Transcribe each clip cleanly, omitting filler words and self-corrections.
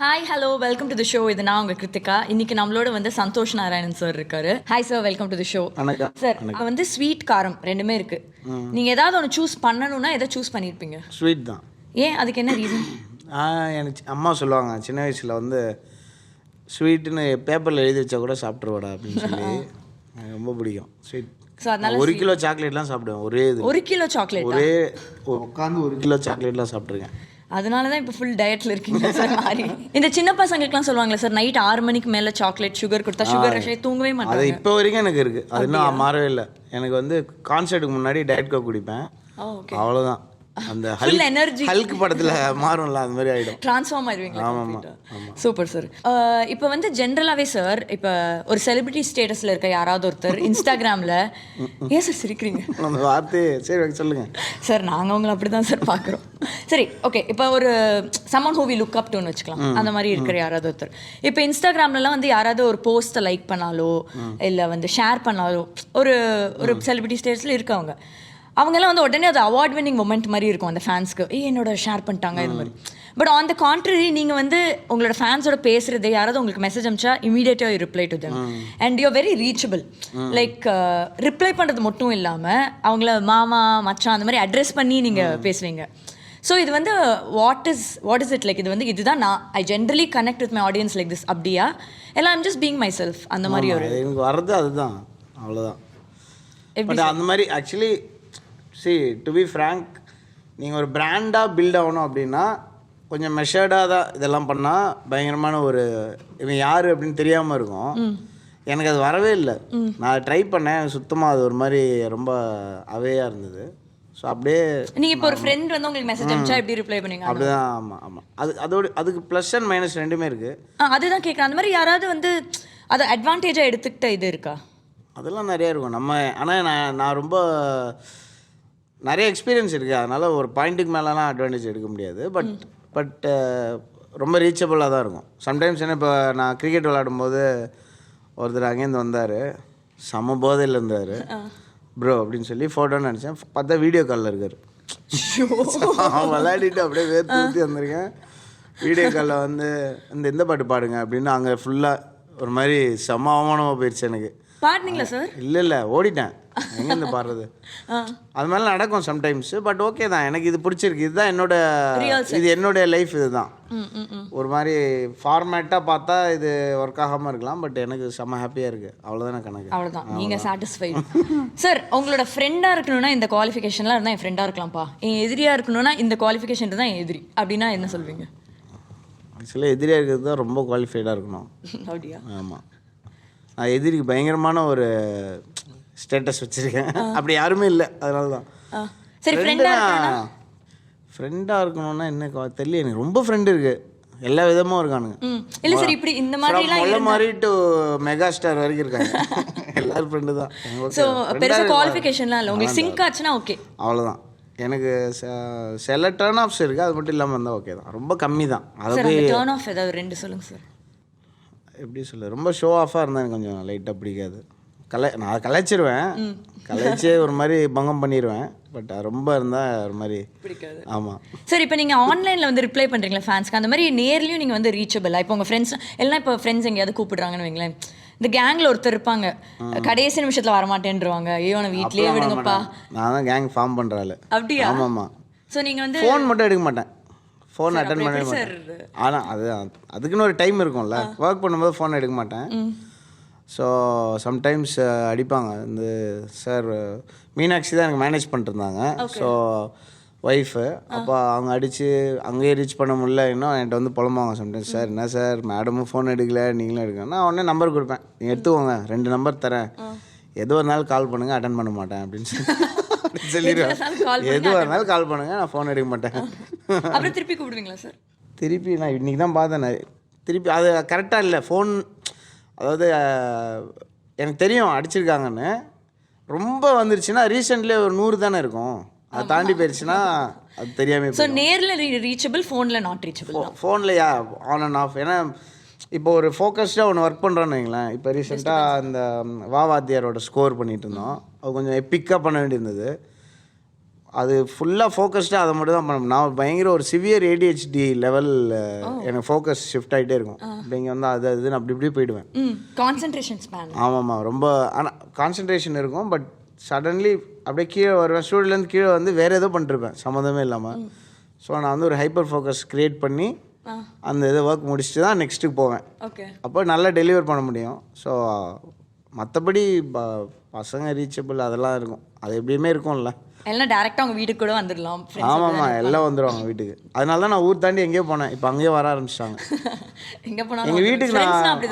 Hi hello welcome to the show. இது நான் உங்க கிருத்திகா. இன்னைக்கு நம்மளோட வந்து சந்தோஷ் நாராயணன் சார் இருக்காரு. Hi sir, welcome to the show. Sir, வந்து ஸ்வீட் காரம் ரெண்டுமே இருக்கு. நீங்க ஏதாவது ஒன்று சூஸ் பண்ணணும்னா எதை சூஸ் பண்ணியிருப்பீங்க? ஸ்வீட் தான். ஏன், அதுக்கு என்ன ரீசன்? எனக்கு அம்மா சொல்லுவாங்க சின்ன வயசில் வந்து ஸ்வீட்டுன்னு பேப்பரில் எழுதி வச்சா கூட சாப்பிட்ருவாடா அப்படின்னு சொல்லி. எனக்கு ரொம்ப பிடிக்கும் ஸ்வீட். ஸோ அதனால 1 கிலோ சாக்லேட்லாம் சாப்பிடுவேன் ஒரே இது. 1 கிலோ சாக்லேட்? ஒரே உட்காந்து 1 கிலோ சாக்லேட்லாம் சாப்பிட்ருக்கேன். அதனால தான் இப்போ ஃபுல் டயட்டில் இருக்கீங்க சார். மாதிரி இந்த சின்ன பசங்களுக்குலாம் சொல்லுவாங்களே சார், நைட் 6 மணிக்கு மேலே சாக்லேட் சுகர் கொடுத்தா சுகர் ரஷே தூங்கவே மாட்டாங்க. அது இப்போ வரைக்கும் எனக்கு இருக்குது. அது இன்னும் மாறவே இல்லை. எனக்கு வந்து கான்சர்ட்டுக்கு முன்னாடி டயட் கோக் குடிப்பேன், அவ்வளோதான். அந்த ஹல்க் படத்துல மாறும்ல, அந்த மாதிரி ஆயிடும், ட்ரான்ஸ்ஃபார்ம் ஆயிடுவீங்க. Super sir. இப்போ வந்து ஜென்ரலாகவே சார், இப்போ ஒரு செலிபிரிட்டி ஸ்டேட்டஸில் இருக்க யாராவது ஒருத்தர் இன்ஸ்டாகிராமில் ஏன் சார் சிரிக்கிறீங்க? அந்த வார்த்தையே சரி சொல்லுங்க சார். நாங்கள் அவங்கள அப்படி தான் சார் பார்க்குறோம். சரி, ஓகே. இப்போ ஒரு someone who we look up டுன்னு வச்சுக்கலாம். அந்த மாதிரி இருக்கிற யாராவது ஒருத்தர் இப்போ இன்ஸ்டாகிராம்லலாம் வந்து யாராவது ஒரு போஸ்ட்டை லைக் பண்ணாலோ இல்லை வந்து ஷேர் பண்ணாலோ ஒரு ஒரு செலிபிரிட்டி ஸ்டேட்டஸில் இருக்கவங்க, அவங்கெல்லாம் வந்து உடனே அது அவார்ட் வின்னிங் மொமெண்ட் மாதிரி இருக்கும் அந்த ஃபேன்ஸ்க்கு. என்னோட ஷேர் பண்ணிட்டாங்க இது மாதிரி. பட் ஆன் த கான்ட்ரரி, நீங்கள் வந்து உங்களோட ஃபேன்ஸோட பேசுறது, யாராவது உங்களுக்கு மெசேஜ் அனுப்பிச்சா இமீடியட்டாக you reply to them and you very reachable. Like reply பண்ணுறது மட்டும் இல்லாமல் அவங்கள மாமா மச்சான் அந்த மாதிரி அட்ரஸ் பண்ணி நீங்கள் பேசுவீங்க. ஸோ இது வந்து வாட் இஸ் இட் லைக்? இது வந்து இதுதான் நான் ஐ generally connect with my audience like this அப்படியா, எல்லாம் I'm just being my self அந்த மாதிரி ஒரு எனக்கு வர்றது அதுதான், அவ்வளோதான். பட் அந்த மாதிரி ஆக்சுவலி டு பி ஃப்ராங்க், நீங்கள் ஒரு பிராண்டாக பில்ட் ஆகணும் அப்படின்னா கொஞ்சம் மெஷர்டாக தான் இதெல்லாம் பண்ணால் பயங்கரமான ஒரு இவன் யார் அப்படின்னு தெரியாமல் இருக்கும். எனக்கு அது வரவே இல்லை. நான் ட்ரை பண்ணேன், சுத்தமாக அது ஒரு மாதிரி ரொம்ப அவேயாக இருந்தது. ஸோ அப்படியே நீங்கள் இப்போ ஒரு ஃப்ரெண்ட் வந்து உங்களுக்கு மெசேஜ் அனுப்பிச்சா எப்படி ரிப்ளை பண்ணுவீங்க? அப்படிதான். ஆமாம், அதுக்கு ப்ளஸ் அண்ட் மைனஸ் ரெண்டுமே இருக்குது. அதுதான் கேட்குறேன். அந்த மாதிரி யாராவது வந்து அதை அட்வான்டேஜாக எடுத்துக்கிட்ட இது இருக்கா? அதெல்லாம் நிறையா இருக்கும். ஆனால் நான் ரொம்ப நிறைய எக்ஸ்பீரியன்ஸ் இருக்குது, அதனால் ஒரு பாயிண்ட்டுக்கு மேலெலாம் அட்வான்டேஜ் எடுக்க முடியாது. பட் ரொம்ப ரீச்சபிளாக தான் இருக்கும் சம்டைம்ஸ். ஏன்னா இப்போ நான் கிரிக்கெட் விளையாடும்போது ஒருத்தர் அங்கேருந்து வந்தார், செம்ம போதையில் இருந்தார். ப்ரோ அப்படின்னு சொல்லி ஃபோட்டோன்னு நினச்சேன், பார்த்தா வீடியோ காலில் இருக்கார். விளையாடிட்டு அப்படியே வேர்த்து ஊற்றி வந்திருக்கேன். வீடியோ காலில் வந்து இந்த பாட்டு பாடுங்க அப்படின்னு அங்கே ஃபுல்லாக ஒரு மாதிரி செம்ம அவமானமாக போயிடுச்சு எனக்கு. பாடுனீங்களா சார்? இல்லை, ஓடிட்டேன். எங்கேருந்து பாடுறது? அது மாதிரிலாம் நடக்கும் சம்டைம்ஸ். பட் ஓகே தான், எனக்கு இது பிடிச்சிருக்கு. இதுதான் என்னோட லைஃப். இதுதான் ஒரு மாதிரி ஃபார்மேட்டாக பார்த்தா இது ஒர்க் ஆகாமல் இருக்கலாம், பட் எனக்கு செம்ம ஹாப்பியாக இருக்குது. அவ்வளோதான் கணக்கு. அவ்வளோதான், நீங்கள் சாட்டிஸ்ஃபைடு. சார், உங்களோட ஃப்ரெண்டாக இருக்கணும்னா இந்த குவாலிஃபிகேஷன்லாம் இருந்தால் என் ஃப்ரெண்டாக இருக்கலாம்ப்பா, என் எதிரியாக இருக்கணும்னா இந்த குவாலிஃபிகேஷன் தான் என் எதிரி அப்படின்னா என்ன சொல்வீங்க? ஆக்சுவலாக எதிரியாக இருக்கிறது தான் ரொம்ப குவாலிஃபைடாக இருக்கணும். அப்படியா? ஆமாம், நான் எதிரிக்கு பயங்கரமான ஒரு ஸ்டேட்டஸ் வச்சுருக்கேன். அப்படி யாருமே இல்லை, அதனால தான். சரி, ஃப்ரெண்டாக இருக்கணும்னா என்ன தெரியல. எனக்கு ரொம்ப ஃப்ரெண்டு இருக்குது, எல்லா விதமும் இருக்கானுங்க. இல்லை சார், இப்படி இந்த மாதிரி மாதிரி டு மெகா ஸ்டார் வரைக்கும் இருக்காங்க. எல்லாரும் ஃப்ரெண்டு தான். ஸோ பெருசாக குவாலிஃபிகேஷன்லாம் இல்லை, உங்களுக்கு சிங்க் ஆச்சுன்னா ஓகே, அவ்வளோதான். எனக்கு சில டர்ன் ஆஃப்ஸ் இருக்குது, அது மட்டும் இல்லாமல் இருந்தால் ஓகே தான். ரொம்ப கம்மி தான். அதாவது டர்ன் ஆஃப் ஏதாவது 2 சொல்லுங்கள் சார். எப்படி சொல்ல, ரொம்ப ஷோ ஆஃபாக இருந்தால் எனக்கு கொஞ்சம் லைட்டாக பிடிக்காது. நான் கலைச்சிருவேன், கலைச்சே ஒரு மாதிரி பங்கம் பண்ணிடுவேன். பட் ரொம்ப இருந்தால் ஒரு மாதிரி பிடிக்காது. ஆமாம் சார், இப்போ நீங்கள் ஆன்லைனில் வந்து ரிப்ளை பண்ணுறீங்களா ஃபேன்ஸ்க்கு? அந்த மாதிரி நேர்லையும் நீங்கள் வந்து ரீச்சபிளா? இப்போ உங்கள் ஃப்ரெண்ட்ஸ் எல்லாம் இப்போ ஃப்ரெண்ட்ஸ் எங்கேயாவது கூப்பிடுறாங்கன்னு வைங்களேன், இந்த கேங்கில் ஒருத்தர் இருப்பாங்க, கடைசி நிமிஷத்தில் வரமாட்டேன்ருவாங்க. ஐயோ, நான் வீட்லேயே விடுங்கப்பா. நான் தான் கேங் ஃபார்ம் பண்ணுறாள். அப்படியா? ஆமாம்மா. ஸோ நீங்கள் வந்து ஃபோன் மட்டும் எடுக்க மாட்டேன், ஃபோன் அட்டன் பண்ண மாட்டேன். ஆனால் அதுக்குன்னு ஒரு டைம் இருக்கும்ல, ஒர்க் பண்ணும்போது ஃபோன் எடுக்க மாட்டேன். ஸோ சம்டைம்ஸ் அடிப்பாங்க. இந்த சார் மீனாட்சி தான் எனக்கு மேனேஜ் பண்ணிட்டுருந்தாங்க, ஸோ ஒய்ஃபு. அப்போ அவங்க அடித்து அங்கேயே ரீச் பண்ண முடியல, இன்னும் என்கிட்ட வந்து புலம்புவாங்க சம்டைம்ஸ். சார் என்ன சார், மேடமும் ஃபோன் எடுக்கல, நீங்களும் எடுக்கல. நான் உடனே நம்பர் கொடுப்பேன், நீங்கள் எடுத்துக்கோங்க, 2 நம்பர் தரேன், எது ஒரு நாள் கால் பண்ணுங்கள், அட்டன் பண்ண மாட்டேன் அப்படின்னு சொல்லிடுவேன். எது ஒரு நாள் கால் பண்ணுங்கள், நான் ஃபோன் எடுக்க மாட்டேன். அப்புறம் திருப்பி கூப்பிடுவீங்களா சார்? திருப்பி நான் இன்றைக்கி தான் பார்த்தேன். திருப்பி அது கரெக்டாக இல்லை ஃபோன். அதாவது எனக்கு தெரியும் அடிச்சிருக்காங்கன்னு. ரொம்ப வந்துருச்சுன்னா ரீசெண்ட்லி ஒரு 100 தானே இருக்கும், அதை தாண்டி போயிடுச்சுன்னா அது தெரியாமல். ஸோ நேரில் ரீச்சபிள், ஃபோனில் நாட் ரீச்சபிள். ஃபோனில் ஆன் அண்ட் ஆஃப். ஏன்னா இப்போ ஒரு ஃபோக்கஸ்டாக ஒன்று ஒர்க் பண்ணுறோன்னு வைங்களேன். இப்போ ரீசெண்டாக அந்த வாத்தியாரோட ஸ்கோர் பண்ணிகிட்டு இருந்தோம், அது கொஞ்சம் எப்பிக்காக பண்ண வேண்டியிருந்தது. அது ஃபுல்லாக ஃபோக்கஸ்டாக அதை மட்டும் தான் பண்ணணும். நான் பயங்கர ஒரு சிவியர் ADHD லெவல், எனக்கு ஃபோக்கஸ் ஷிஃப்ட் ஆகிட்டே இருக்கும். இப்போ இங்கே வந்து அது அதுன்னு அப்படி இப்படி போயிடுவேன். Concentration span. ஆமாம்மா, ரொம்ப ஆனால் கான்சன்ட்ரேஷன் இருக்கும். பட் சடன்லி அப்படியே கீழே வருவேன், ஸ்டூடியோலேருந்து கீழே வந்து வேறு ஏதோ பண்ணிருப்பேன் சம்மந்தமே இல்லாமல். ஸோ நான் வந்து ஒரு ஹைப்பர் ஃபோக்கஸ் க்ரியேட் பண்ணி அந்த இதை ஒர்க் முடிச்சுட்டு தான் நெக்ஸ்ட்டுக்கு போவேன். அப்போ நல்லா டெலிவர் பண்ண முடியும். ஸோ மற்றபடி பசங்க ரீச்சபிள் அதெல்லாம் இருக்கும், அது எப்படியுமே இருக்கும்ல. எல்லாம் டேரெக்டாக அவங்க வீட்டுக்கு கூட வந்துடலாம். ஆமாம்மா, எல்லாம் வந்துடுவாங்க வீட்டுக்கு. அதனால தான் நான் ஊர் தாண்டி எங்கேயோ போனேன், இப்போ அங்கேயே வர ஆரம்பிச்சிட்டாங்க. எங்கே போனாலும் எங்கள் வீட்டுக்கு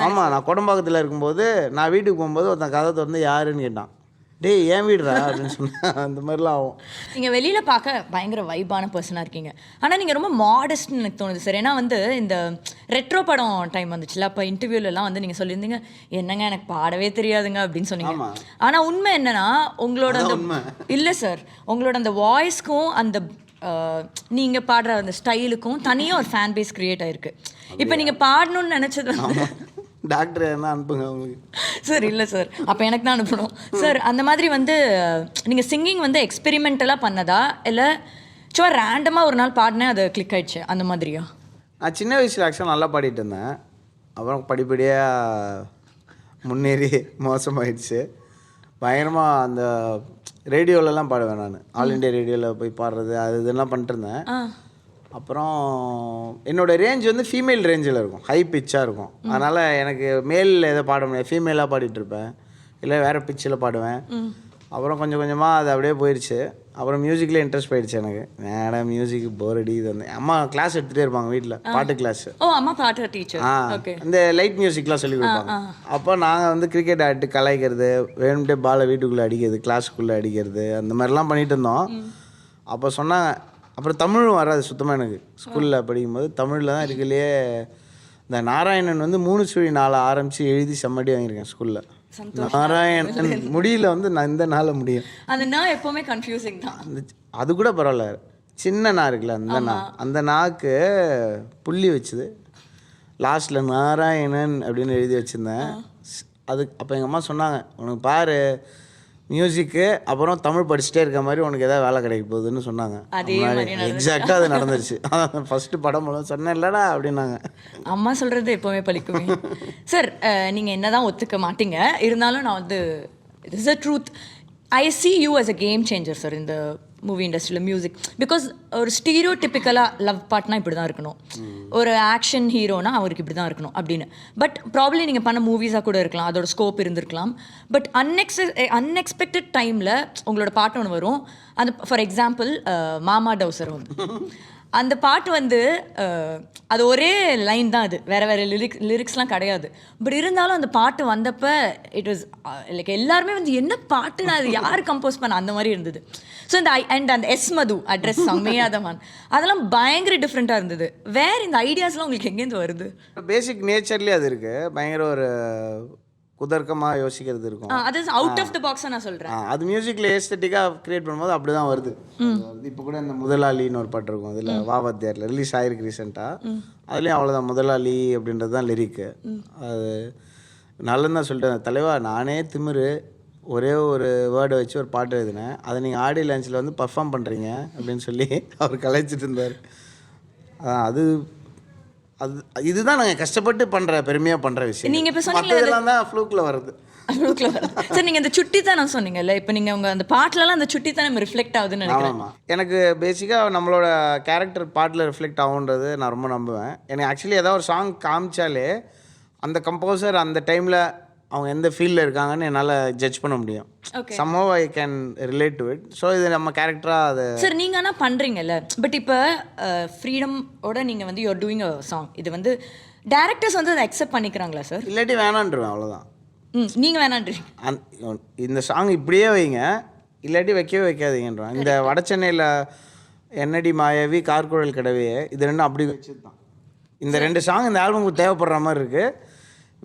ஆமாம், நான் கோடம்பாக்கத்தில் இருக்கும்போது நான் வீட்டுக்கு போகும்போது ஒருத்தன் கதை திறந்து யாருன்னு கேட்டான். டேய் ஏன் வீடுறா அப்படின்னு சொன்னேன். அந்த மாதிரிலாம் ஆகும். நீங்கள் வெளியில் பார்க்க பயங்கர வைபான பர்சனாக இருக்கீங்க, ஆனால் நீங்கள் ரொம்ப மாடஸ்ட்னு எனக்கு தோணுது சார். ஏன்னா வந்து இந்த ரெட்ரோ படம் டைம் வந்துச்சுல, அப்போ இன்டர்வியூலலாம் வந்து நீங்கள் சொல்லியிருந்தீங்க, என்னங்க எனக்கு பாடவே தெரியாதுங்க அப்படின்னு சொன்னீங்க. ஆனால் உண்மை என்னன்னா உங்களோட அந்த இல்லை சார், உங்களோட அந்த வாய்ஸ்க்கும் அந்த நீங்கள் பாடுற அந்த ஸ்டைலுக்கும் தனியாக ஒரு ஃபேன் பேஸ் க்ரியேட் ஆகிருக்கு. இப்போ நீங்கள் பாடணும்னு நினச்சது வந்து டாக்டர் என்ன அனுப்புங்க உங்களுக்கு சார். இல்லை சார், அப்போ எனக்கு தான் அனுப்பணும் சார். அந்த மாதிரி வந்து நீங்கள் சிங்கிங் வந்து எக்ஸ்பெரிமெண்டலாக பண்ணதா இல்லை சும்மா ரேண்டமாக ஒரு நாள் பாடினேன் அது கிளிக் ஆயிடுச்சு அந்த மாதிரியா? நான் சின்ன வயசில் ஆக்சுவலாக நல்லா பாடிட்டு இருந்தேன். அப்புறம் படிப்படியாக முன்னேறி மோசமாயிடுச்சு. பயங்கரமாக அந்த ரேடியோலலாம் பாடுவேன் நான், ஆல் இண்டியா ரேடியோவில் போய் பாடுறது அது இதெல்லாம் பண்ணிட்டு இருந்தேன். அப்புறம் என்னோடய ரேஞ்ச் வந்து ஃபீமேல் ரேஞ்சில் இருக்கும், ஹை பிச்சாக இருக்கும். அதனால் எனக்கு மேலில் எதை பாட முடியாது, ஃபீமேலாக பாடிட்டுருப்பேன், இல்லை வேறு பிச்சில் பாடுவேன். அப்புறம் கொஞ்சம் கொஞ்சமாக அது அப்படியே போயிடுச்சு. அப்புறம் மியூசிக்கில் இன்ட்ரெஸ்ட் போயிடுச்சு எனக்கு. மேடம் மியூசிக் போர் அடி இது வந்து அம்மா கிளாஸ் எடுத்துகிட்டே இருப்பாங்க வீட்டில், பாட்டு கிளாஸ். அம்மா பாட்டு டீச்சர். இந்த லைட் மியூசிக்லாம் சொல்லி கொடுப்பாங்க. அப்போ நாங்கள் வந்து கிரிக்கெட் ஆடிட்டு கலாய்க்கிறது, வேணும்ட்டே பாலை வீட்டுக்குள்ளே அடிக்கிறது, கிளாஸுக்குள்ளே அடிக்கிறது, அந்த மாதிரிலாம் பண்ணிகிட்டு இருந்தோம். அப்போ சொன்னாங்க. அப்புறம் தமிழும் வராது சுத்தமாக எனக்கு. ஸ்கூலில் படிக்கும்போது தமிழில் தான் இருக்குல்லையே இந்த நாராயணன் வந்து 3 சுழி 4 ஆரம்பித்து எழுதி செம்மடி வாங்கியிருக்கேன் ஸ்கூலில். நாராயணன் முடியல வந்து நான் இந்த நாள முடியும். அந்த நான் எப்போவுமே கன்ஃபியூசிங் தான். அது கூட பரவாயில்ல, சின்ன நா இருக்குல்ல அந்த நாக்கு புள்ளி வச்சுது லாஸ்ட்டில் நாராயணன் அப்படின்னு எழுதி வச்சுருந்தேன். அது அப்போ எங்கள் அம்மா சொன்னாங்க, உனக்கு பாரு மியூசிக்கு அப்புறம் தமிழ் படிச்சுட்டே இருக்க மாதிரி உனக்கு ஏதாவது வேலை கிடைக்க போகுதுன்னு சொன்னாங்க. எக்ஸாக்டாக அது நடந்துருச்சு. ஃபஸ்ட்டு படம் மூலம் சொன்னேன் இல்லடா அப்படின்னாங்க. அம்மா சொல்கிறது எப்போவுமே பழிக்குமே சார். நீங்கள் என்ன தான் ஒத்துக்க மாட்டீங்க, இருந்தாலும் நான் வந்து it is a truth. I see you as a game changer sir இந்த மூவி இண்டஸ்ட்ரியில் மியூசிக். பிகாஸ் ஒரு ஸ்டீரியோ டிப்பிக்கலாக லவ் பாட்னா இப்படி தான் இருக்கணும், ஒரு ஆக்ஷன் ஹீரோனா அவருக்கு இப்படி தான் இருக்கணும் அப்படின்னு. பட் ப்ராப்ளி நீங்கள் பண்ண மூவிஸாக கூட இருக்கலாம், அதோட ஸ்கோப் இருந்திருக்கலாம். பட் அன்எக்ஸ்பெக்டட் டைமில் உங்களோட பாட்டு ஒன்று வரும். அந்த ஃபார் எக்ஸாம்பிள் மாமா டவுசர் வந்து அந்த பாட்டு வந்து அது ஒரே லைன் தான், அது வேறு வேறு லிரிக்ஸ்லாம் கிடையாது. பட் இருந்தாலும் அந்த பாட்டு வந்தப்போ இட் வாஸ் லைக் எல்லாருமே வந்து என்ன பாட்டுனா அது யார் கம்போஸ் பண்ண அந்த மாதிரி இருந்தது. ஸோ இந்த அந்த எஸ் மது அட்ரஸ் செம்மையாதமான் அதெல்லாம் பயங்கர டிஃப்ரெண்ட்டாக இருந்தது. வேறு இந்த ஐடியாஸ்லாம் உங்களுக்கு எங்கேருந்து வருது? பேசிக் நேச்சர்லேயே அது இருக்குது, பயங்கர ஒரு குதர்க்கமாக யோசிக்கிறது இருக்கும். அது அவுட் ஆஃப் த பாக்ஸாக நான் சொல்கிறேன். அது மியூசிக்கில் ஏஸ்தட்டிக்காக க்ரியேட் பண்ணும்போது அப்படி தான் வருது. இப்போ கூட இந்த முதலாளின்னு ஒரு பாட்டு இருக்கும், அதில் வாவாத்தியாரில் ரிலீஸ் ஆகிருக்கு ரீசெண்டாக. அதுலேயும் அவ்வளோதான், முதலாளி அப்படின்றது தான் லிரிக்கு. அது நல்லன்னு தான் சொல்லிட்டேன். தலைவா நானே திமிரு ஒரே ஒரு வேர்டை வச்சு ஒரு பாட்டு எழுதினேன், அதை நீங்கள் ஆடியோ லான்ச்சில் வந்து பர்ஃபார்ம் பண்ணுறீங்க அப்படின்னு சொல்லி அவர் கலாய்ச்சிட்டு இருந்தார். அது அது இதுதான் நாங்கள் கஷ்டப்பட்டு பண்ணுற பெருமையாக பண்ணுற விஷயம். நீங்கள் இப்போ சொன்னீங்க தான் ஃப்ளூக்கில் வருது. சார் நீங்கள் இந்த சுட்டி தான் சொன்னீங்கல்ல, இப்போ நீங்கள் உங்கள் அந்த பாட்டிலலாம் அந்த சுட்டி தான் ரிஃப்ளெக்ட் ஆகுதுன்னு நினைக்கிறேன். ஆமாம், எனக்கு பேசிக்காக நம்மளோட கேரக்டர் பாட்டில் ரிஃப்ளெக்ட் ஆகுன்றது நான் ரொம்ப நம்புவேன். எனக்கு ஆக்சுவலி ஏதாவது ஒரு சாங் காமிச்சாலே அந்த கம்போசர் அந்த டைமில் அவங்க எந்த ஃபீல்டில் இருக்காங்கன்னு என்னால் ஜட்ஜ் பண்ண முடியும். somehow I can relate to it. So இது நம்ம கேரக்டராக அது. சார் நீங்கள் ஆனால் பண்ணுறீங்கல்ல, பட் இப்போ ஃப்ரீடமோட நீங்கள் வந்து யூஆர் டூயிங் அ சாங், இது வந்து டேரக்டர்ஸ் வந்து அதை அக்செப்ட் பண்ணிக்கிறாங்களா சார்? இல்லாட்டி வேணான்ருவேன், அவ்வளோதான். நீங்கள் வேணான்றீங்க, இந்த சாங் இப்படியே வைங்க இல்லாட்டி வைக்கவே வைக்காதீங்கன்றான். இந்த வட சென்னையில் என்னடி மாயாவி கார்குழல் கிடவே இது ரெண்டும் அப்படி வச்சு தான் இந்த 2 சாங் இந்த ஆல்பமுக்கு தேவைப்படுற மாதிரி இருக்குது.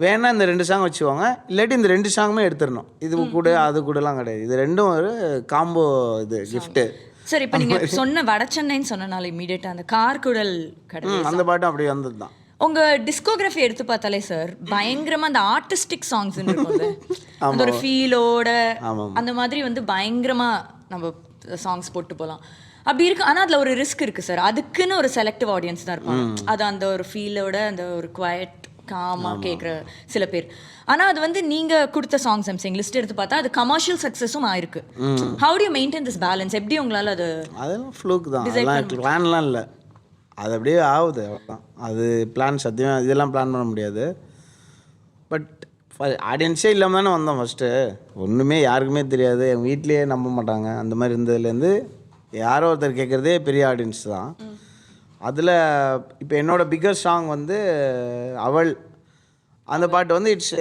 வேணா இந்த 2 சாங் வச்சுவாங்க, இல்லாட்டி இந்த 2 சாங்குமே எடுத்துடணும். இது கூட அது கூடலாம் கிடையாது, இது ரெண்டும் ஒரு காம்போ இது கிஃப்ட்டு. சார் இப்போ நீங்கள் சொன்ன வட சென்னைன்னு சொன்னனால இமீடியட்டாக அந்த கார்குழல் கடை அந்த பாட்டும் அப்படி வந்தது தான். உங்கள் டிஸ்கோகிராஃபி எடுத்து பார்த்தாலே சார் பயங்கரமாக அந்த ஆர்டிஸ்டிக் சாங்ஸ் இருக்கும்ல, அந்த ஒரு ஃபீலோட அந்த மாதிரி வந்து பயங்கரமாக நம்ம சாங்ஸ் போட்டு போகலாம் அப்படி இருக்கு. ஆனால் அதில் ஒரு ரிஸ்க் இருக்குது சார். அதுக்குன்னு ஒரு செலக்டிவ் ஆடியன்ஸ் தான் இருப்பாங்க. அது அந்த ஒரு ஃபீலோட அந்த ஒரு குவைட் காமாக கேட்குற சில பேர். ஆனால் அது வந்து நீங்கள் கொடுத்த சாங்ஸ் எம்சிங் லிஸ்ட் எடுத்து பார்த்தா அது கமர்ஷியல் சக்ஸஸும் ஆயிருக்கு. How to maintain this balance? எப்படி உங்களால் அது? அதெல்லாம் ஃப்ளூக் தான், அதெல்லாம் பிளான்லாம் இல்லை, அது அப்படியே ஆகுது அவ்வளோதான். அது பிளான் சத்தியமாக இதெல்லாம் பிளான் பண்ண முடியாது. பட் ஆடியன்ஸே இல்லாமல் தானே வந்தோம் ஃபஸ்ட்டு. ஒன்றுமே யாருக்குமே தெரியாது, எங்கள் வீட்லேயே நம்ப மாட்டாங்க. அந்த மாதிரி இருந்ததுலேருந்து யாரோ ஒருத்தர் கேட்குறதே பெரிய ஆடியன்ஸ் தான். அதில் இப்போ என்னோட பிக்கஸ்ட் சாங் வந்து அவள். அந்த பாட்டு வந்து இட்ஸ்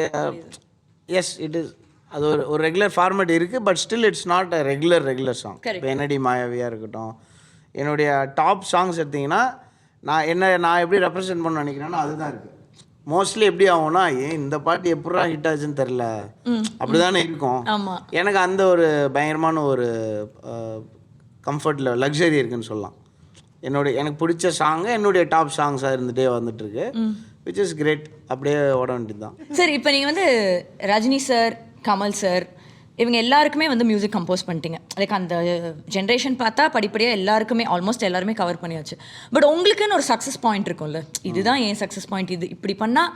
எஸ் இட் இஸ், அது ஒரு ரெகுலர் ஃபார்மேட் இருக்குது. But still it's not a regular song. இப்போ என்னடி மாயாவியாக இருக்கட்டும், என்னுடைய டாப் சாங்ஸ் எடுத்திங்கன்னா நான் எப்படி ரெப்ரசென்ட் பண்ண நினைக்கிறேன்னா அதுதான் இருக்குது. மோஸ்ட்லி எப்படி ஆகும்னா, ஏன் இந்த பாட்டு எப்படா ஹிட் ஆச்சுன்னு தெரில, அப்படிதானே இருக்கும். எனக்கு அந்த ஒரு பயங்கரமான ஒரு கம்ஃபர்ட்டில் லக்ஸரி இருக்குன்னு சொல்லலாம். எனக்கு பிடிச்ச சாங்கு என்னுடைய டாப் சாங்ஸாக இருந்துகிட்டே வந்துட்டுருக்கு, விச் இஸ் கிரேட். அப்படியே ஓட வேண்டியது தான். சார் இப்போ நீங்கள் வந்து ரஜினி சார், கமல் சார், இவங்க எல்லாருக்குமே வந்து மியூசிக் கம்போஸ் பண்ணிட்டீங்க. லைக் அந்த ஜென்ரேஷன் பார்த்தா படிப்படியாக எல்லாருக்குமே ஆல்மோஸ்ட் எல்லாருமே கவர் பண்ணியாச்சு. பட் உங்களுக்குன்னு ஒரு சக்ஸஸ் பாயிண்ட் இருக்கும்ல, இதுதான் என் சக்ஸஸ் பாயிண்ட், இது இப்படி பண்ணால்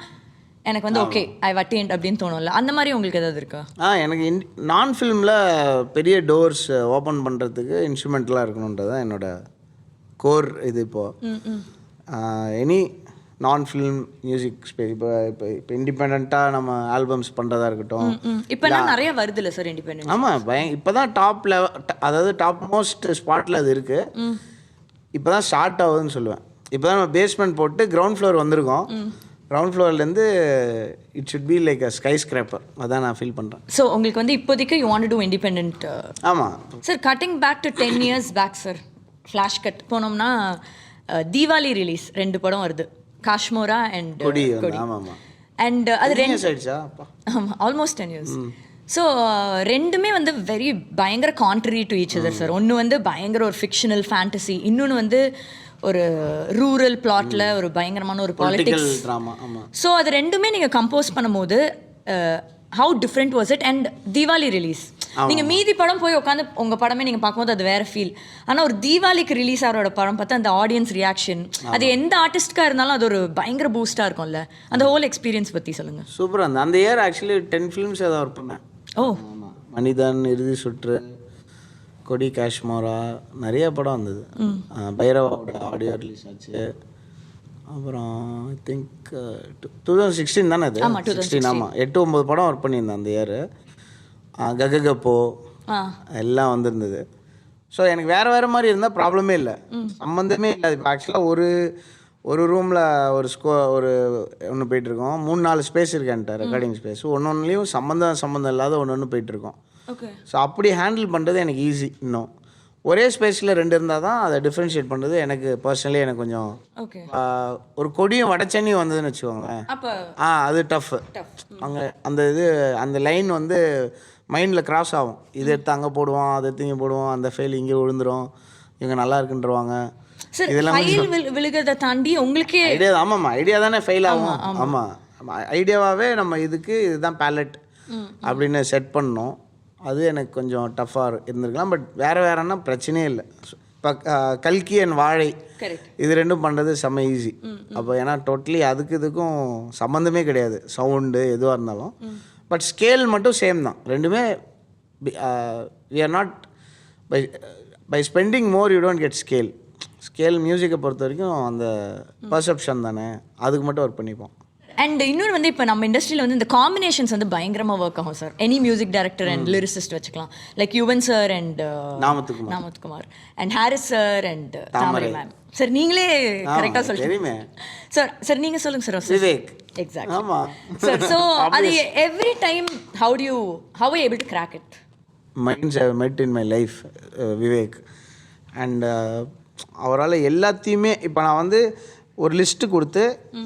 எனக்கு வந்து ஓகே ஐ அட்டெண்ட் அப்படின்னு தோணும்ல, அந்த மாதிரி உங்களுக்கு ஏதாவது இருக்கா? எனக்கு நான் ஃபிலிமில் பெரிய டோர்ஸ் ஓப்பன் பண்ணுறதுக்கு இன்ஸ்ட்ருமெண்ட்லாம் இருக்கணுன்றதான் என்னோட கோர். இது இப்போது எனி நான் ஃபிலிம் மியூசிக் ஸ்பேஸ் இப்போ இண்டிபெண்ட்டாக நம்ம ஆல்பம்ஸ் பண்ணுறதா இருக்கட்டும். இப்போ நிறைய வருது இல்லை சார் இண்டிபெண்ட்? ஆமாம், இப்போ தான் டாப் லெவல், அதாவது டாப் மோஸ்ட் ஸ்பாட்டில் அது இருக்குது. இப்போ தான் ஸ்டார்ட் ஆகுதுன்னு சொல்லுவேன். இப்போ தான் நம்ம பேஸ்மெண்ட் போட்டு கிரவுண்ட் ஃப்ளோர் வந்திருக்கோம். கிரவுண்ட் ஃப்ளோர்லேருந்து it should be like a skyscraper. அதான் நான் ஃபீல் பண்ணுறேன். ஸோ உங்களுக்கு வந்து இப்போதைக்கு you want to do independent? ஆமாம் sir. Cutting back to 10 years back sir, flash cut போனோம்னா தீபாவளி ரிலீஸ் 2 படம் வருது, காஷ்மோரா அண்ட் கொடி. அண்ட் அது 2 ஆயிடுச்சா? ஆமாம், ஆல்மோஸ்ட் 10 years. ஸோ ரெண்டுமே வந்து வெரி பயங்கர contrary to each other sir. ஒன்று வந்து பயங்கர ஒரு ஃபிக்ஷனல் ஃபேண்டசி, இன்னொன்று வந்து ஒரு ரூரல் பிளாட்ல ஒரு பயங்கரமான ஒரு பாலிடிக்ஸ் ட்ராமா. ஸோ அது ரெண்டுமே நீங்கள் கம்போஸ் பண்ணும்போது how different was it? And Deepavali release, நீங்கள் மீதி படம் போய் உட்காந்து உங்கள் படமே நீங்கள் பார்க்கும்போது அது வேறு ஃபீல். ஆனால் ஒரு தீபாவளிக்கு ரிலீஸ் ஆகிறோட படம் பார்த்தா அந்த ஆடியன்ஸ் ரியாக்ஷன், அது எந்த ஆர்டிஸ்ட்காக இருந்தாலும் அது ஒரு பயங்கர பூஸ்டாக இருக்கும்ல. அந்த ஹோல் எக்ஸ்பீரியன்ஸ் பற்றி சொல்லுங்கள். சூப்பராக அந்த இயர் ஆக்சுவலி 10 ஃபிலிம்ஸ் ஏதாவது ஒர்க் பண்ணேன். ஓ, மனிதன், இறுதி சுற்று, கொடி, காஷ்மோரா, நிறைய படம் வந்தது. பைரவாவோட ஆடியோ ரிலீஸ் ஆச்சு. அப்புறம் ஐ திங்க் 2016 தானே அது? 16. ஆமாம், 8-9 படம் ஒர்க் பண்ணியிருந்தேன் அந்த இயர். கககப்போ எல்லாம் வந்திருந்தது. ஸோ எனக்கு வேறு மாதிரி இருந்தால் ப்ராப்ளமே இல்லை, சம்மந்தமே இல்லை. இப்போ ஆக்சுவலாக ஒரு ரூமில் ஒரு ஒன்று போயிட்டுருக்கோம். 3-4 ஸ்பேஸ் இருக்கேன்ட்ட ரெக்கார்டிங் ஸ்பேஸ். ஒன்றுலேயும் சம்மந்தம் இல்லாத ஒன்று போயிட்டுருக்கோம். ஸோ அப்படி ஹேண்டில் பண்ணுறது எனக்கு ஈஸி. இன்னும் ஒரே ஸ்பேஸில் 2 இருந்தால் தான் அதை டிஃப்ரென்ஷியேட் பண்ணுறது எனக்கு பர்சனலி எனக்கு கொஞ்சம். ஒரு கொடியும் வடச்சென்னியும் வந்ததுன்னு வச்சுக்கோங்களேன், அது டஃப். அங்கே அந்த லைன் வந்து மைண்டில் கிராஸ் ஆகும். இது எடுத்து அங்கே போடுவோம், அதை எடுத்து இங்கே போடுவோம், அந்த ஃபெயில் இங்கே விழுந்துடும், இவங்க நல்லா இருக்குன்றவாங்க. இதெல்லாம் விழுகிறத தாண்டி உங்களுக்கே ஐடியா. ஆமாம்மா, ஐடியா தானே ஃபெயில் ஆகும். ஆமாம், ஐடியாவாகவே நம்ம இதுதான் பேலட் அப்படின்னு செட் பண்ணோம். அது எனக்கு கொஞ்சம் டஃப்பாக இருந்திருக்கலாம். பட் வேறுன்னா பிரச்சனையே இல்லை. இப்போ கல்கி அண்ட் வாழை இது 2 பண்ணுறது செம்ம ஈஸி. அப்போ ஏன்னா டோட்டலி இதுக்கும் சம்மந்தமே கிடையாது, சவுண்டு எதுவாக இருந்தாலும். பட் ஸ்கேல் மட்டும் சேம் தான் ரெண்டுமே. We are not by spending more you don't get scale மியூசிக்கை பொறுத்த வரைக்கும் அந்த பர்செப்ஷன் தானே, அதுக்கு மட்டும் ஒர்க் பண்ணிப்போம். அண்ட் இன்னொன்று வந்து இப்போ நம்ம இண்டஸ்ட்ரியில் வந்து இந்த காம்பினேஷன்ஸ் வந்து பயங்கரமாக ஒர்க் ஆகும் sir. Any music director and lyricist வச்சுக்கலாம். லைக் யுவன் சார் அண்ட் நாமத்குமார் and Harris sir and Thamarai ma'am. Sir நீங்களே கரெக்டாக சொல்லுங்க சார். நீங்கள் சொல்லுங்கள் சார். விவேக். எக்ஸாக்ட்லி. ஆமாம் சார். ஸோ அது every time how able to crack it? Minds I met in my life Vivek. And அவரால் எல்லாத்தையுமே இப்போ நான் வந்து ஒரு லிஸ்ட்டு கொடுத்து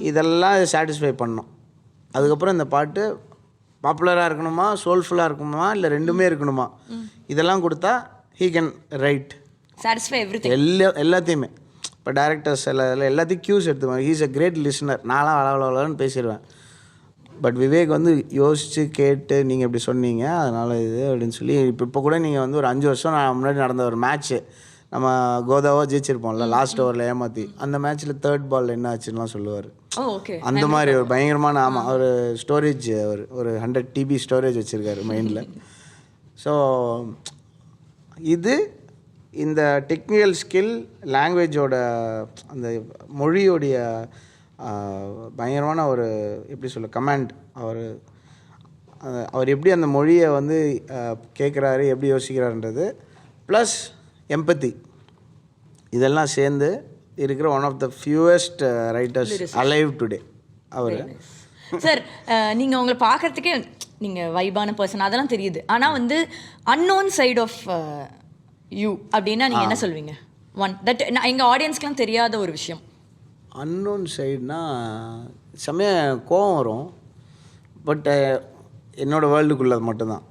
இதெல்லாம் சாட்டிஸ்ஃபை பண்ணோம். அதுக்கப்புறம் இந்த பாட்டு பாப்புலராக இருக்கணுமா, சோல்ஃபுல்லாக இருக்கணுமா, இல்லை ரெண்டுமே இருக்கணுமா, இதெல்லாம் கொடுத்தா he can write satisfy everything. எல்லாத்தையுமே. இப்போ டேரக்டர்ஸ் எல்லாத்தையும் க்யூஸ் எடுத்துவேன். He is a great listener. நான்லாம் வளவளன்னு பேசிடுவேன். பட் விவேக் வந்து யோசித்து கேட்டு நீங்கள் இப்படி சொன்னீங்க அதனால் இது அப்படின்னு சொல்லி இப்போ கூட நீங்கள் வந்து ஒரு 5 வருஷம் நான் முன்னாடி நடந்த ஒரு மேட்ச்சு நம்ம கோதாவோ ஜெயிச்சிருப்போம்ல லாஸ்ட் ஓவரில் ஏமாற்றி அந்த மேட்ச்சில் 3rd பால் என்ன ஆச்சுன்னுலாம் சொல்லுவார். அந்த மாதிரி ஒரு பயங்கரமான ஆமாம் ஒரு ஸ்டோரேஜ் ஒரு 100 TB ஸ்டோரேஜ் வச்சுருக்காரு மைண்டில். ஸோ இது இந்த டெக்னிக்கல் ஸ்கில் லாங்குவேஜோட அந்த மொழியோடைய பயங்கரமான ஒரு எப்படி சொல்ல கமாண்ட் அவர் எப்படி அந்த மொழியை வந்து கேட்குறாரு எப்படி யோசிக்கிறாருன்றது ப்ளஸ் எம்பத்தி இதெல்லாம் சேர்ந்து இருக்கிற one of the fewest writers alive today அவர். சார் நீங்கள் உங்களை பார்க்குறதுக்கே நீங்கள் வைபான பர்சன் அதெல்லாம் தெரியுது. ஆனால் வந்து அன்னோன் சைட் ஆஃப் யூ அப்படின்னா நீங்கள் என்ன சொல்வீங்க? தட் எங்கள் ஆடியன்ஸ்க்குலாம் தெரியாத ஒரு விஷயம். அன்னோன் சைடுனா செம்மைய கோவம் வரும். பட் என்னோடய வேர்ல்டுக்குள்ளே மட்டும்தான்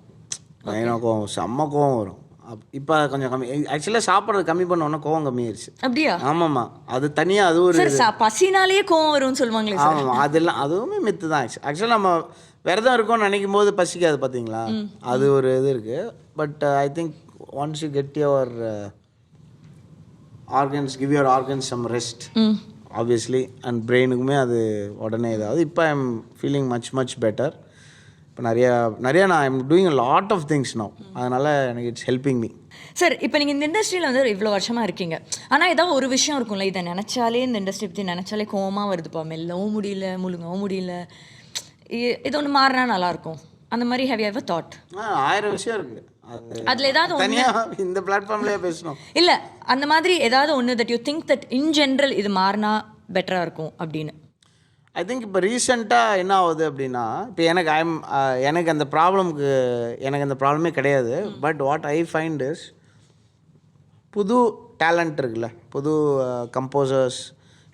பயங்கர கோவம் செம்ம கோவம் வரும். இப்போ கொஞ்சம் கம்மி ஆக்சுவலாக சாப்பிட்றது கம்மி பண்ணோன்னா கோவம் கம்மியாயிருச்சு. அப்படியா? ஆமாம்மா அது தனியாக அது ஒரு பசினாலேயே கோவம் வரும்னு சொல்லுவாங்களே. ஆமாம் அதெல்லாம் அதுவுமே மித்து தான். ஆக்சுவலாக நம்ம விரதம் இருக்கோம்னு நினைக்கும் போது பசிக்காது பார்த்தீங்களா, அது ஒரு இது இருக்குது. But I think once you get your organs give your organs some rest obviously and பிரெயினுக்குமே அது உடனே இதாகுது. இப்போ I am feeling much better. இப்போ நிறையா நான் I'm doing lot of things now. அதனால் எனக்கு இட்ஸ் ஹெல்பிங் மீ. சார் இப்போ நீங்கள் இந்த இண்டஸ்ட்ரியில் வந்து இவ்வளோ வருஷமாக இருக்கீங்க. ஆனால் ஏதாவது ஒரு விஷயம் இருக்கும்ல, இதை நினச்சாலே இந்த இண்டஸ்ட்ரி பற்றி நினச்சாலே கோவமாக வருதுப்பா, மெல்லவும் முடியல முழுங்கவும் முடியல, இது ஒன்று மாறினா நல்லாயிருக்கும், அந்த மாதிரி ஹேவ் யூ எவர் தாட்? 1000 விஷயம் இருக்குது. அதில் ஏதாவது தனியாக இந்த பிளாட்ஃபார்ம்லேயே பேசணும் இல்லை அந்த மாதிரி ஏதாவது ஒன்று that you think that in general இது மாறினா பெட்டராக இருக்கும் அப்படின்னு? ஐ திங்க் இப்போ ரீசெண்டாக என்ன ஆகுது அப்படின்னா, இப்போ எனக்கு அந்த ப்ராப்ளமே கிடையாது. But what I find is புது டேலண்ட் இருக்குல்ல, புது கம்போசர்ஸ்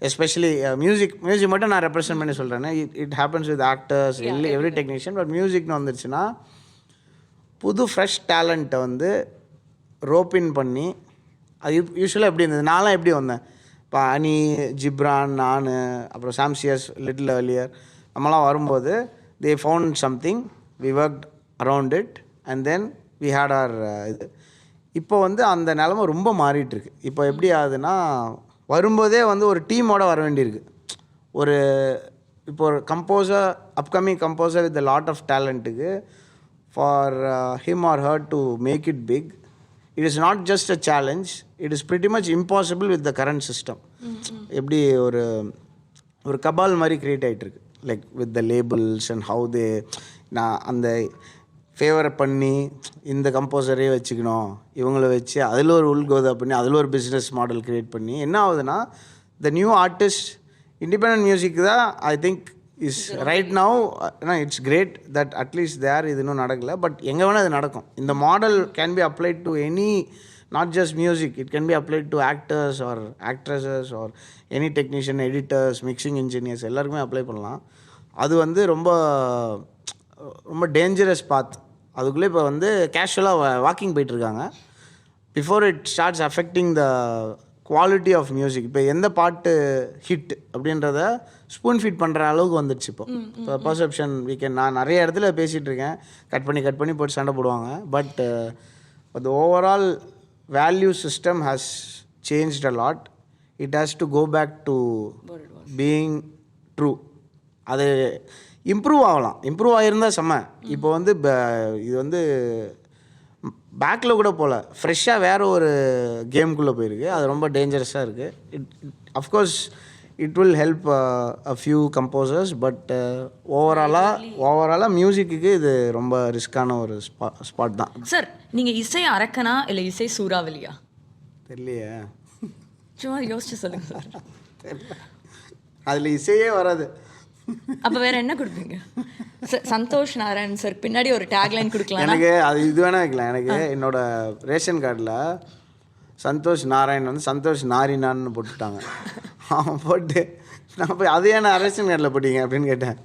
எஸ்பெஷலி மியூசிக் மட்டும் நான் ரெப்ரசன்ட் பண்ணி சொல்கிறேன்னா, it happens with actors every technician. But மியூசிக்னு வந்துருச்சுன்னா புது ஃப்ரெஷ் டேலண்ட்டை வந்து ரோப்பின் பண்ணி அது யூஸ்வலாக எப்படி இருந்தது, நான்லாம் எப்படி வந்தேன் இப்போ அனி ஜிப்ரான் நான் அப்புறம் சாம்சியஸ் லிட்டில் ஏர்லியர் நம்மலாம் வரும்போது they found something we worked around it and then we had our இது. இப்போ வந்து அந்த நிலமை ரொம்ப மாறிட்டுருக்கு. இப்போ எப்படி ஆகுதுன்னா வரும்போதே வந்து ஒரு டீமோடு வர வேண்டியிருக்கு. இப்போ ஒரு composer upcoming composer with lot of டேலண்ட்டுக்கு for him or her to make it big, it is not just a challenge, it is pretty much impossible with the current system. எப்படி ஒரு கபால் மாதிரி க்ரியேட் ஆகிட்டுருக்கு, like with the labels and how they நான் அந்த ஃபேவரை பண்ணி இந்த கம்போசரே வச்சுக்கணும் இவங்கள வச்சு அதில் ஒரு உள்கோதா பண்ணி அதில் ஒரு பிஸ்னஸ் மாடல் க்ரியேட் பண்ணி என்ன ஆகுதுன்னா the new artist independent music தான் I think is right now. It's great that at least there இது இன்னும் நடக்கலை. பட் எங்கே வேணால் அது நடக்கும். இந்த model can be applied to any, not just music, it can be applied to actors or actresses or any technician, editors, mixing engineers எல்லாருக்குமே apply பண்ணலாம். அது வந்து ரொம்ப ரொம்ப டேஞ்சரஸ் பாத். அதுக்குள்ளே இப்போ வந்து கேஷுவலாக வாக்கிங் போயிட்டுருக்காங்க. Before it starts affecting the quality of music. இப்போ எந்த பாட்டு ஹிட் அப்படின்றத ஸ்பூன் ஃபீட் பண்ணுற அளவுக்கு வந்துடுச்சு. இப்போ பர்செப்ஷன் வீக்கெண்ட் நான் நிறைய இடத்துல பேசிகிட்டு இருக்கேன், கட் பண்ணி போட்டு சண்டை போடுவாங்க. But the overall value system has changed a lot. It has to go back to being true. அது இம்ப்ரூவ் ஆகலாம், இம்ப்ரூவ் ஆகிருந்தால் செம்ம. இப்போ வந்து இது வந்து பேக்கில் கூட போகல, ஃப்ரெஷ்ஷாக வேறு ஒரு கேமுக்குள்ளே போயிருக்கு. அது ரொம்ப டேஞ்சரஸாக இருக்குது. Of course it will help a few composers. But ஓவராலாக மியூசிக்கு இது ரொம்ப ரிஸ்க்கான ஒரு ஸ்பாட் தான். சார் நீங்கள் இசை அரக்கனா இல்லை இசை சூறாவளியா? தெரியலையே, சும்மா யோசிச்சு சொல்லுங்க சார். அதில் இசையே வராது. அப்போ வேற என்ன கொடுப்பீங்க? சந்தோஷ் நாராயண் சார் பின்னாடி ஒரு டேக்லைன் கொடுக்கலாம். எனக்கு அது இது வேணா வைக்கலாம். எனக்கு என்னோட ரேஷன் கார்டில் சந்தோஷ் நாராயண் வந்து சந்தோஷ் நாரினான்னு போட்டுட்டாங்க. அவன் போட்டு நான் போய் அது ஏன்னா ரேஷன் கார்டில் போட்டீங்க அப்படின்னு கேட்டேன்.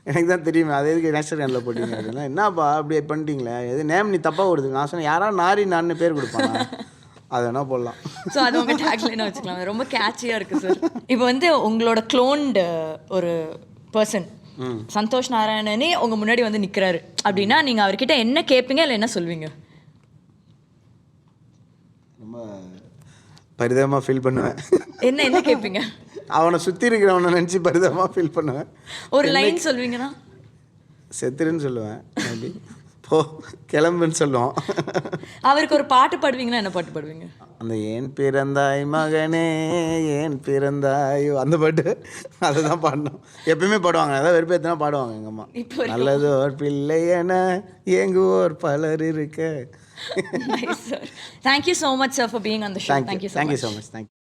எனக்கு தான் தெரியுமே அது எதுக்கு ரேஷன் கார்டில் போட்டீங்க அப்படின்னா, என்னப்பா அப்படி பண்ணிட்டீங்களே, எது நேம் நீ தப்பாக கொடுத்து. நான் சொன்னேன் யாராவது நாரினான்னு பேர் கொடுப்பாங்க, அது வேணா போடலாம். ஸோ அது உங்கள் டேக்லைனாக வச்சுக்கலாம். ரொம்ப கேட்சியாக இருக்குது சார். இப்போ வந்து உங்களோட க்ளோன்டு ஒரு பர்சன் சந்தோஷ் நாராயணனே உங்க முன்னாடி வந்து நிக்கிறாரு அப்படின்னா நீங்க அவர்கிட்ட என்ன கேட்பீங்க இல்லை என்ன சொல்வீங்க? ரொம்ப பரிதாபமாக ஃபீல் பண்ணுவேன். என்ன என்ன கேட்பீங்க? அவனை சுற்றி இருக்கிறவனை நினச்சி பரிதாபமாக ஃபீல் பண்ணுவேன். ஒரு லைன் சொல்வீங்கன்னா? செத்துருன்னு சொல்லுவேன். மேபி போ கிளம்புன்னு சொல்லுவோம். அவருக்கு ஒரு பாட்டு பாடுவீங்கன்னா என்ன பாட்டு பாடுவீங்க? அந்த ஏன் பிறந்தாய் மகனே ஏன் பிறந்தாயோ அந்த பாட்டு அதை தான் பாடணும். எப்பயுமே பாடுவாங்க, அதான் வெறுப்பேற்றினா பாடுவாங்க எங்கள் அம்மா. நல்லது ஒரு பிள்ளை என ஏங்குவோர் பலர் இருக்க. Nice, sir. Thank you so much, sir, for being on the show. Thank you so much. Thank you.